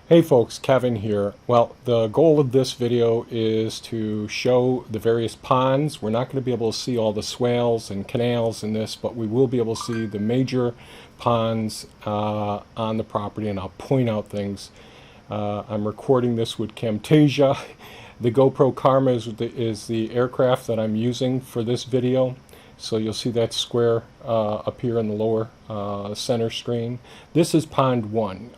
Hey folks, Kevin here. Well, the goal of this video is to show the various ponds. We're not going to be able to see all the swales and canals in this, but we will be able to see the major ponds on the property, and I'll point out things. I'm recording this with Camtasia. The GoPro Karma is the aircraft that I'm using for this video. So you'll see that square up here in the lower center screen. This is pond 1.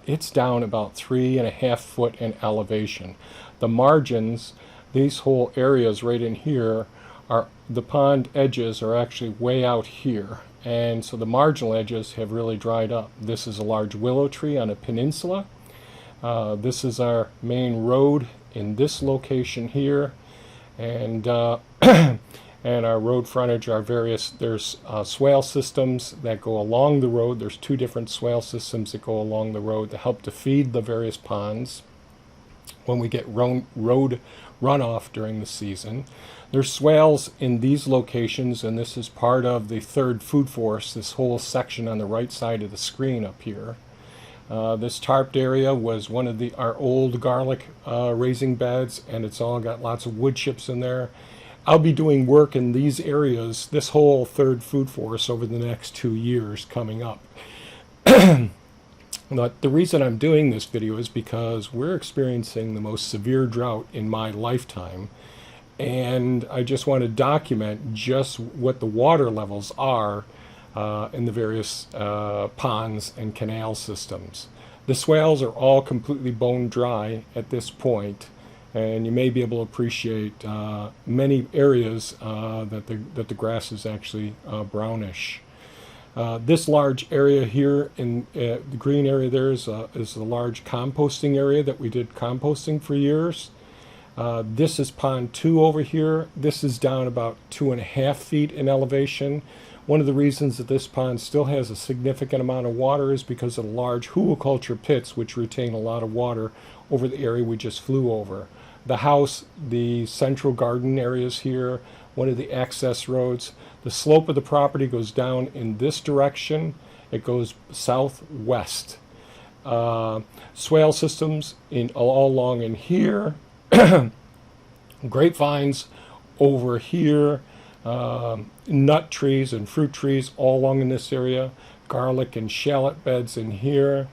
It's down about 3.5 foot in elevation. The margins, these whole areas right in here, are the pond edges are actually way out here. And so the marginal edges have really dried up. This is a large willow tree on a peninsula. This is our main road in this location here. And and our road frontage are there's swale systems that go along the road. There's 2 different swale systems that go along the road to help to feed the various ponds when we get road runoff during the season. There's swales in these locations, and this is part of the 3rd food forest, this whole section on the right side of the screen up here. This tarped area was one of our old garlic raising beds, and it's all got lots of wood chips in there. I'll be doing work in these areas, this whole 3rd food forest, over the next 2 years coming up. But the reason I'm doing this video is because we're experiencing the most severe drought in my lifetime, and I just want to document just what the water levels are in the various ponds and canal systems. The swales are all completely bone dry at this point, and you may be able to appreciate many areas that the grass is actually brownish. This large area here in the green area there is a large composting area that we did composting for years. This is pond 2 over here. This is down about 2.5 feet in elevation. One of the reasons that this pond still has a significant amount of water is because of the large hugelkultur pits, which retain a lot of water over the area we just flew over. The house, the central garden areas here, one of the access roads. The slope of the property goes down in this direction. It goes southwest. Swale systems all along in here. Grapevines over here. Nut trees and fruit trees all along in this area. Garlic and shallot beds in here.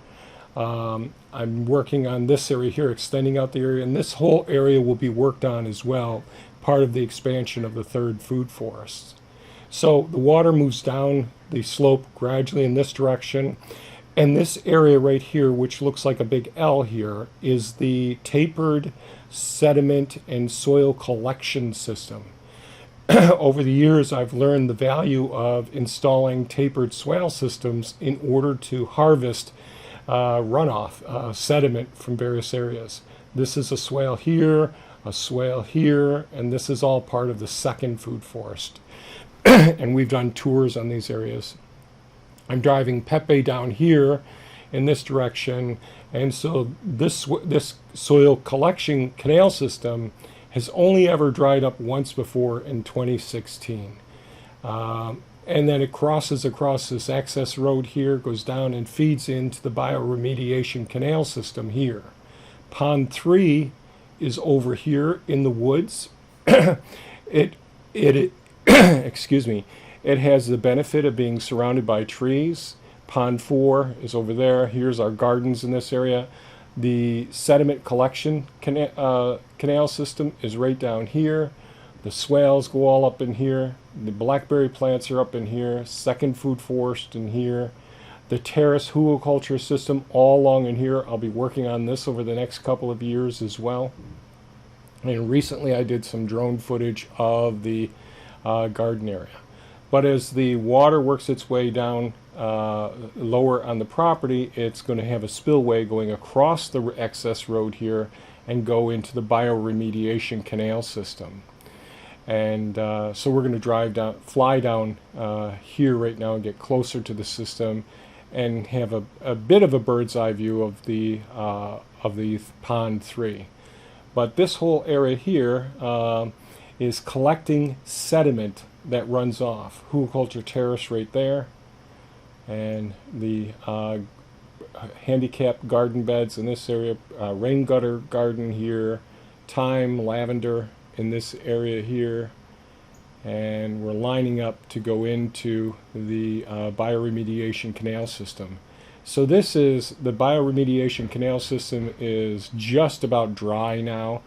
I'm working on this area here, extending out the area, and this whole area will be worked on as well, part of the expansion of the 3rd food forest. So the water moves down the slope gradually in this direction, and this area right here, which looks like a big L here, is the tapered sediment and soil collection system. Over the years, I've learned the value of installing tapered swale systems in order to harvest runoff, sediment from various areas. This is a swale here, and this is all part of the 2nd food forest. And we've done tours on these areas. I'm driving Pepe down here in this direction, and so this soil collection canal system has only ever dried up once before in 2016. And then it crosses across this access road here, goes down and feeds into the Bioremediation Canal system here. Pond 3 is over here in the woods. Excuse me. It has the benefit of being surrounded by trees. Pond 4 is over there. Here's our gardens in this area. The sediment collection canal system is right down here. The swales go all up in here. The blackberry plants are up in here. 2nd food forest in here. The terrace hugelkultur system all along in here. I'll be working on this over the next couple of years as well. And recently I did some drone footage of the garden area. But as the water works its way down lower on the property, it's going to have a spillway going across the access road here and go into the Bioremediation Canal system. And so we're going to fly down here right now and get closer to the system and have a bit of a bird's eye view of the pond 3. But this whole area here is collecting sediment that runs off. Hugelkultur terrace right there, and the handicapped garden beds in this area, rain gutter garden here, thyme, lavender in this area here, and we're lining up to go into the bioremediation canal system. So this is the bioremediation canal system is just about dry now.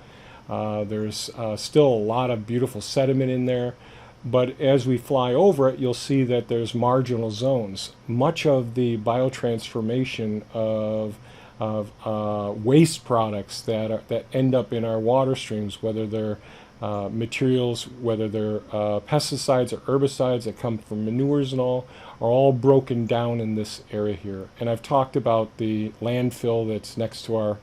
There's still a lot of beautiful sediment in there, but as we fly over it, you'll see that there's marginal zones. Much of the biotransformation of waste products that end up in our water streams, whether they're materials, whether they're pesticides or herbicides that come from manures and all, are all broken down in this area here. And I've talked about the landfill that's next to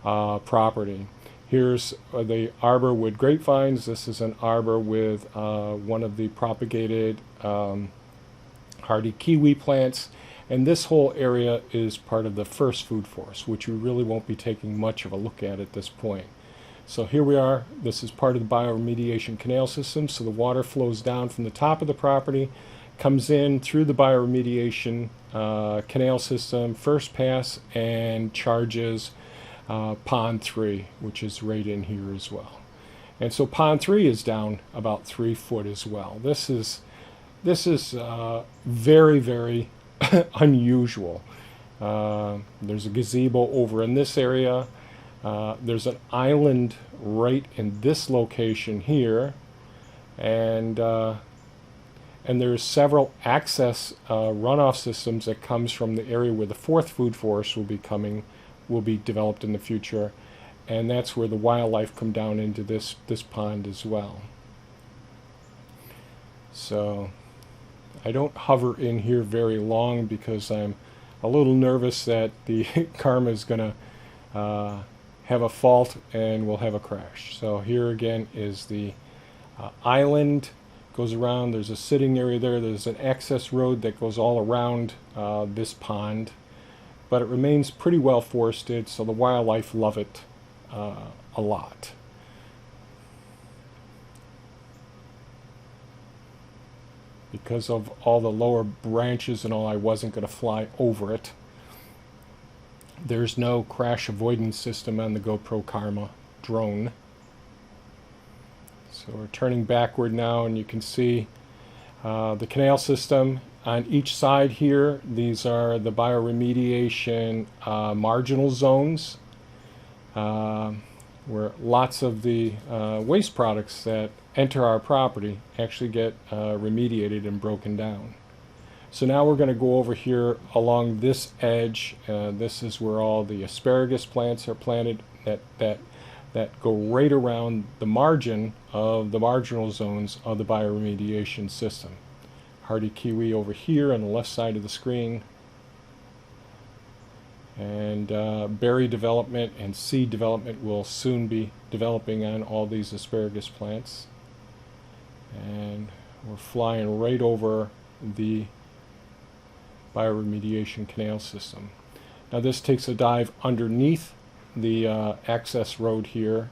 our property. Here's the arbor with grapevines. This is an arbor with one of the propagated hardy kiwi plants. And this whole area is part of the first food forest, which we really won't be taking much of a look at this point. So here we are. This is part of the bioremediation canal system. So the water flows down from the top of the property, comes in through the bioremediation canal system, first pass, and charges Pond 3, which is right in here as well. And so Pond 3 is down about 3 foot as well. This is very, very unusual. There's a gazebo over in this area. There's an island right in this location here, and there's several access runoff systems that comes from the area where the fourth food forest will be developed in the future, and that's where the wildlife come down into this pond as well. So I don't hover in here very long because I'm a little nervous that the karma is going to have a fault and we'll have a crash. So here again is the island, goes around. There's a sitting area there. There's an access road that goes all around this pond, but it remains pretty well forested, so the wildlife love it a lot. Because of all the lower branches and all, I wasn't going to fly over it. There's no crash avoidance system on the GoPro Karma drone. So we're turning backward now, and you can see the canal system on each side here. These are the bioremediation marginal zones, where lots of the waste products that enter our property actually get remediated and broken down. So now we're going to go over here along this edge. This is where all the asparagus plants are planted that go right around the margin of the marginal zones of the bioremediation system. Hardy kiwi over here on the left side of the screen. And berry development and seed development will soon be developing on all these asparagus plants. And we're flying right over the bioremediation canal system. Now this takes a dive underneath the access road here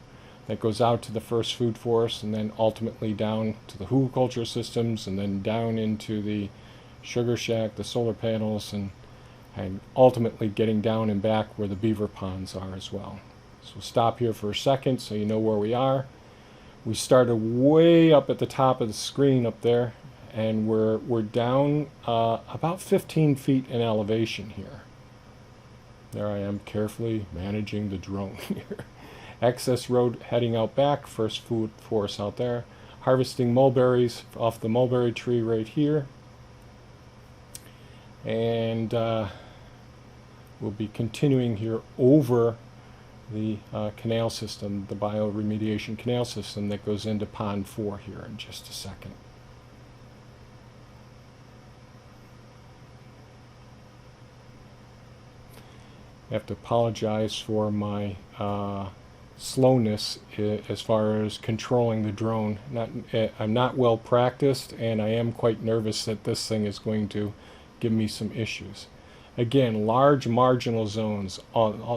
that goes out to the first food forest, and then ultimately down to the hugelkultur systems, and then down into the sugar shack, the solar panels, and ultimately getting down and back where the beaver ponds are as well. So we'll stop here for a second so you know where we are. We started way up at the top of the screen up there, and we're down about 15 feet in elevation here. There I am, carefully managing the drone here. Access road heading out back, first food forest out there. Harvesting mulberries off the mulberry tree right here. And we'll be continuing here over the canal system, the bioremediation canal system that goes into Pond 4 here in just a second. I have to apologize for my slowness as far as controlling the drone. I'm not well practiced, and I am quite nervous that this thing is going to give me some issues. Again, large marginal zones.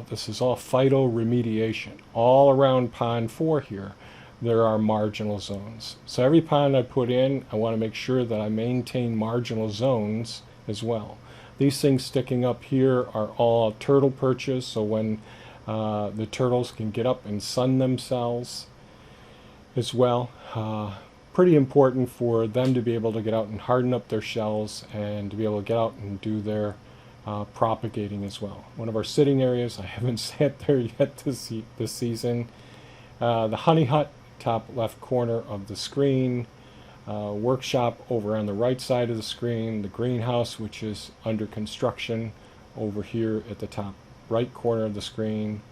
This is all phytoremediation. All around Pond 4 here, there are marginal zones. So every pond I put in, I want to make sure that I maintain marginal zones as well. These things sticking up here are all turtle perches, so when the turtles can get up and sun themselves as well. Pretty important for them to be able to get out and harden up their shells and to be able to get out and do their propagating as well. One of our sitting areas, I haven't sat there yet this season. The honey hut, top left corner of the screen. Workshop over on the right side of the screen. The greenhouse, which is under construction, over here at the top right corner of the screen.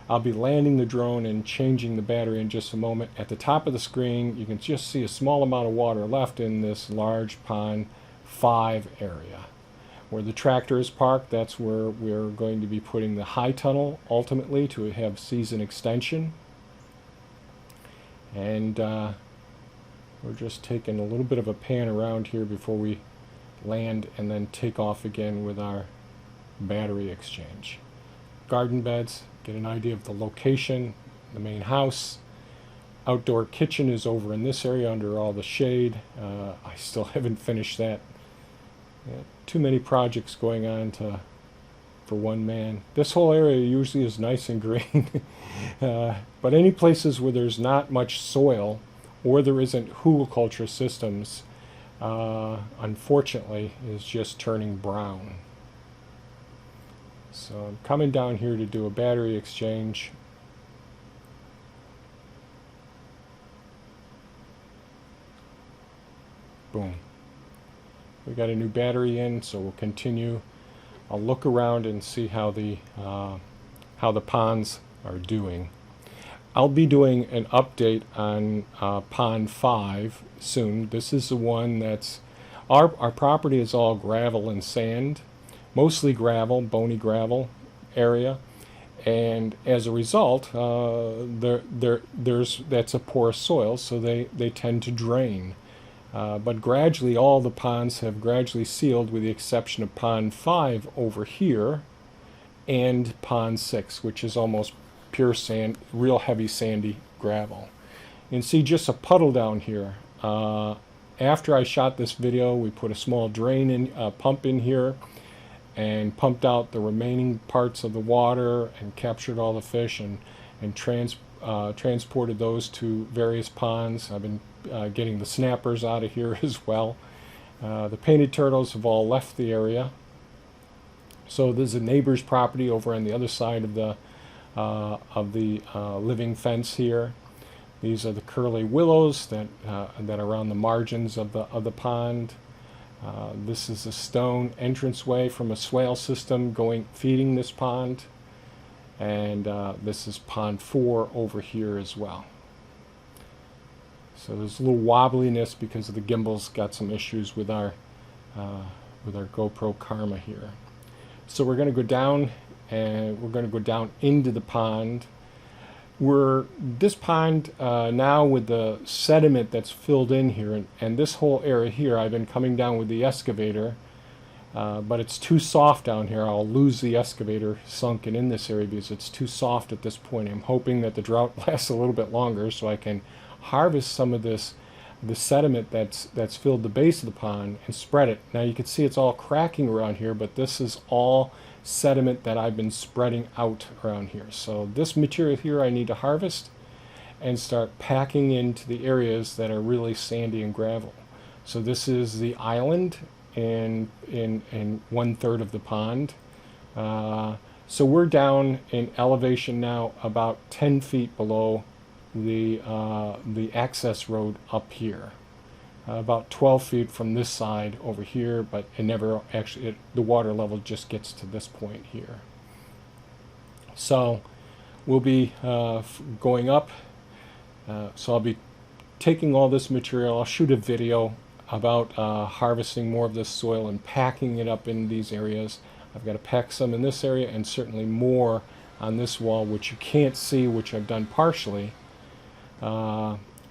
I'll be landing the drone and changing the battery in just a moment. At the top of the screen, you can just see a small amount of water left in this large pond 5 area. Where the tractor is parked, that's where we're going to be putting the high tunnel ultimately to have season extension. And we're just taking a little bit of a pan around here before we land and then take off again with our battery exchange. Garden beds, get an idea of the location, the main house. Outdoor kitchen is over in this area under all the shade. I still haven't finished that. Too many projects going on for one man. This whole area usually is nice and green. But any places where there's not much soil or there isn't hugelkultur systems, unfortunately, is just turning brown. So I'm coming down here to do a battery exchange. Boom. We got a new battery in, so we'll continue. I'll look around and see how the ponds are doing. I'll be doing an update on pond 5 soon. This is the one that's our property is all gravel and sand. Mostly gravel, bony gravel area, and as a result, that's a porous soil, so they tend to drain. But gradually, all the ponds have gradually sealed, with the exception of pond 5 over here, and pond 6, which is almost pure sand, real heavy sandy gravel. You can see just a puddle down here. After I shot this video, we put a small drain in, pump in here, and pumped out the remaining parts of the water and captured all the fish and transported those to various ponds. I've been getting the snappers out of here as well. The painted turtles have all left the area. So there's a neighbor's property over on the other side of the living fence here. These are the curly willows that are on the margins of the pond. This is a stone entranceway from a swale system feeding this pond, and this is pond 4 over here as well. So there's a little wobbliness because of the gimbal's got some issues with our GoPro Karma here. So we're going to go down, and we're going to go down into the pond. This pond now, with the sediment that's filled in here, and this whole area here, I've been coming down with the excavator, but it's too soft down here. I'll lose the excavator sunken in this area because it's too soft at this point. I'm hoping that the drought lasts a little bit longer so I can harvest some of the sediment that's filled the base of the pond and spread it. Now you can see it's all cracking around here, but this is all sediment that I've been spreading out around here. So this material here I need to harvest and start packing into the areas that are really sandy and gravel. So this is the island in 1/3 of the pond. So we're down in elevation now about 10 feet below the access road up here. About 12 feet from this side over here, but it never actually, the water level just gets to this point here. So we'll be going up. So I'll be taking all this material. I'll shoot a video about harvesting more of this soil and packing it up in these areas. I've got to pack some in this area and certainly more on this wall, which you can't see, which I've done partially.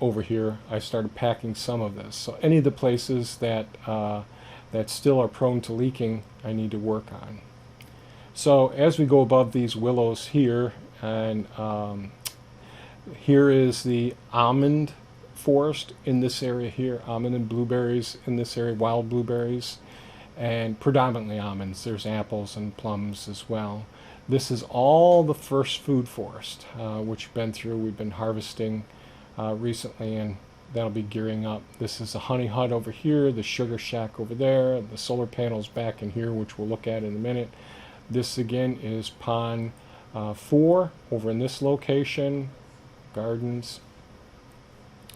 Over here, I started packing some of this. So any of the places that still are prone to leaking, I need to work on. So as we go above these willows here, and here is the almond forest in this area here, almond and blueberries in this area, wild blueberries. and predominantly almonds. There's apples and plums as well. This is all the first food forest, which we've been through. We've been harvesting recently, and that'll be gearing up. This is a honey hut over here, the sugar shack over there, the solar panels back in here, which we'll look at in a minute. This again is pond 4 over in this location, gardens.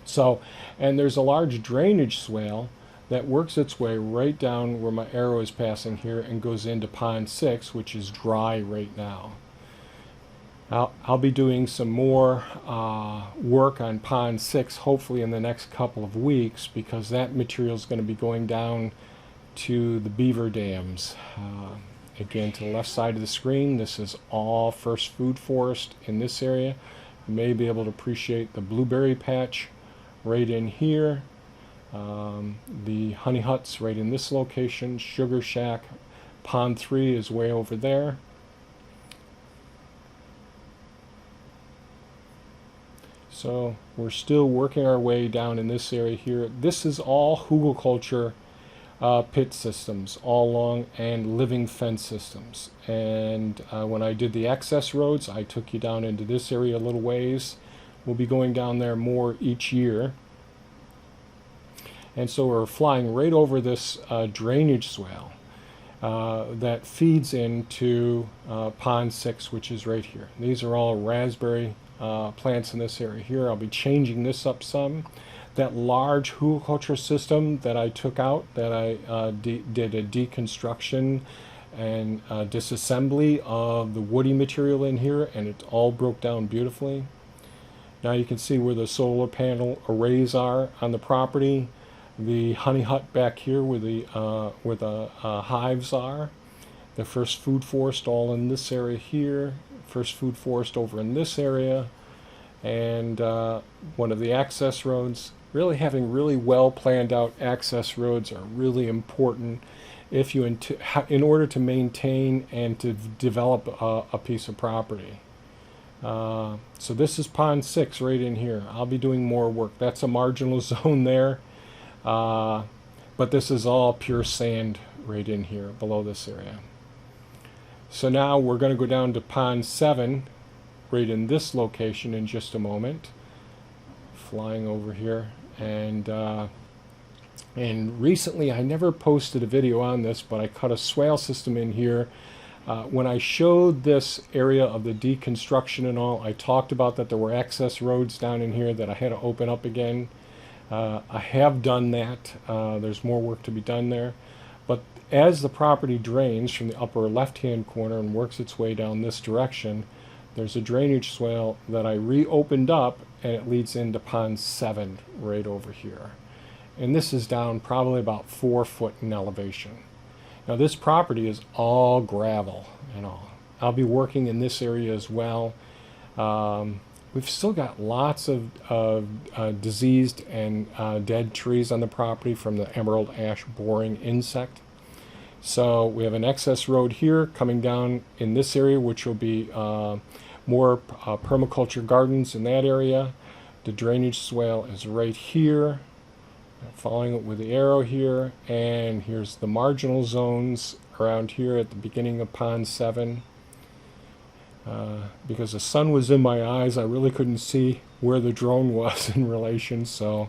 So, and there's a large drainage swale that works its way right down where my arrow is passing here and goes into pond 6, which is dry right now. I'll be doing some more work on pond 6 hopefully in the next couple of weeks, because that material is going to be going down to the beaver dams. Again, to the left side of the screen, this is all first food forest in this area. You may be able to appreciate the blueberry patch right in here. The honey huts right in this location, sugar shack, pond 3 is way over there. So we're still working our way down in this area here. This is all hugelkultur pit systems all along, and living fence systems. And when I did the access roads, I took you down into this area a little ways. We'll be going down there more each year. And so we're flying right over this drainage swale that feeds into pond 6, which is right here. These are all raspberry plants in this area here. I'll be changing this up some. That large hugelkultur system that I took out, that I did a deconstruction and disassembly of the woody material in here, and it all broke down beautifully. Now you can see where the solar panel arrays are on the property. The honey hut back here where the hives are. The first food forest all in this area here. First food forest over in this area. And one of the access roads. Really having really well planned out access roads are really important if you in order to maintain and to develop a piece of property. So this is pond 6 right in here. I'll be doing more work. That's a marginal zone there. But this is all pure sand right in here below this area. So now we're going to go down to pond 7 right in this location in just a moment. Flying over here. And recently I never posted a video on this, but I cut a swale system in here. When I showed this area of the deconstruction and all, I talked about that there were access roads down in here that I had to open up again. I have done that. There's more work to be done there. But as the property drains from the upper left-hand corner and works its way down this direction, there's a drainage swale that I reopened up, and it leads into pond 7 right over here. And this is down probably about 4 foot in elevation. Now this property is all gravel and all. I'll be working in this area as well. We've still got lots of diseased and dead trees on the property from the emerald ash boring insect. So we have an excess road here coming down in this area, which will be more permaculture gardens in that area. The drainage swale is right here, following it with the arrow here, and here's the marginal zones around here at the beginning of pond 7. Because the sun was in my eyes, I really couldn't see where the drone was in relation. So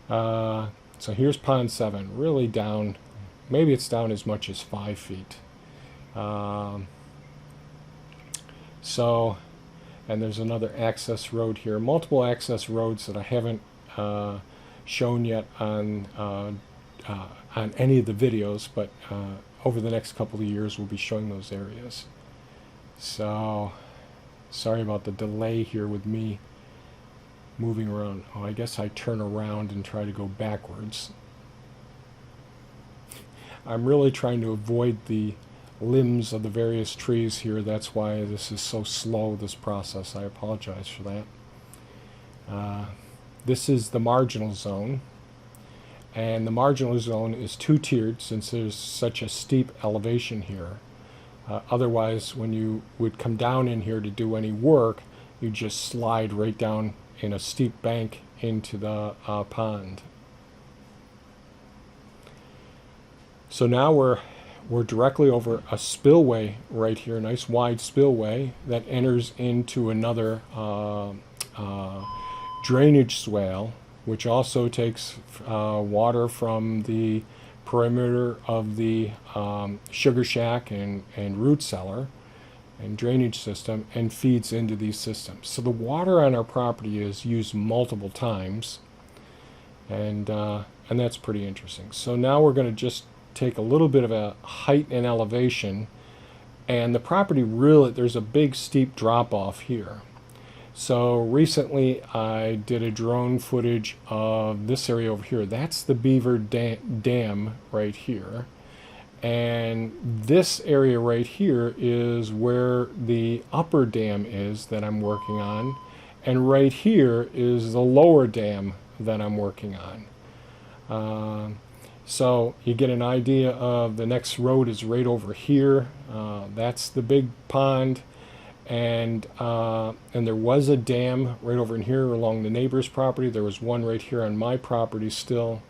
here's pond 7, really down. Maybe it's down as much as 5 feet. And there's another access road here. Multiple access roads that I haven't shown yet on any of the videos, but over the next couple of years we'll be showing those areas. So, sorry about the delay here with me moving around. Oh, I guess I turn around and try to go backwards. I'm really trying to avoid the limbs of the various trees here. That's why this is so slow, this process. I apologize for that. This is the marginal zone. And the marginal zone is two-tiered since there's such a steep elevation here. Otherwise, when you would come down in here to do any work, you just slide right down in a steep bank into the pond. So now we're directly over a spillway right here, a nice wide spillway that enters into another drainage swale, which also takes water from the perimeter of the sugar shack and root cellar and drainage system and feeds into these systems. So the water on our property is used multiple times, and that's pretty interesting. So now we're going to just take a little bit of a height and elevation, and the property really, there's a big steep drop off here. So recently I did a drone footage of this area over here. That's the Beaver Dam right here. And this area right here is where the upper dam is that I'm working on. And right here is the lower dam that I'm working on. So you get an idea of the next road is right over here. That's the big pond. And there was a dam right over in here along the neighbor's property. There was one right here on my property still.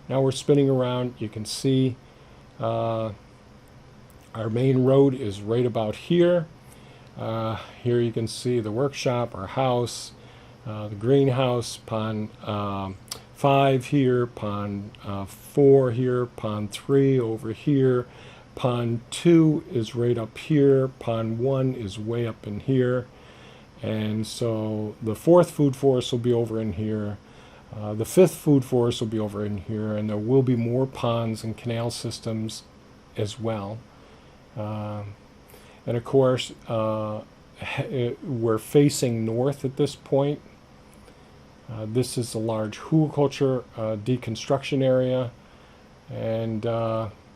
Now we're spinning around. You can see our main road is right about here. Here you can see the workshop, our house, the greenhouse, pond 5 here, pond 4 here, pond 3 over here. Pond 2 is right up here. Pond 1 is way up in here. And so the 4th food forest will be over in here. The 5th food forest will be over in here. And there will be more ponds and canal systems as well. And of course, we're facing north at this point. This is a large hugelkultur deconstruction area. And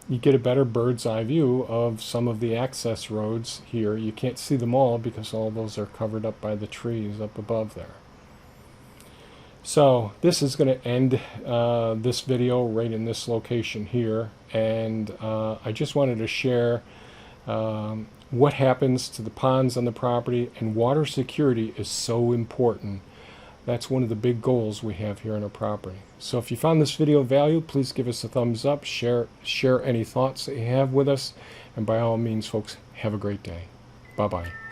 you get a better bird's eye view of some of the access roads here. You can't see them all because all those are covered up by the trees up above there. So this is going to end this video right in this location here. And I just wanted to share what happens to the ponds on the property, and water security is so important. That's one of the big goals we have here on our property. So if you found this video valuable, please give us a thumbs up, share any thoughts that you have with us, and by all means, folks, have a great day. Bye-bye.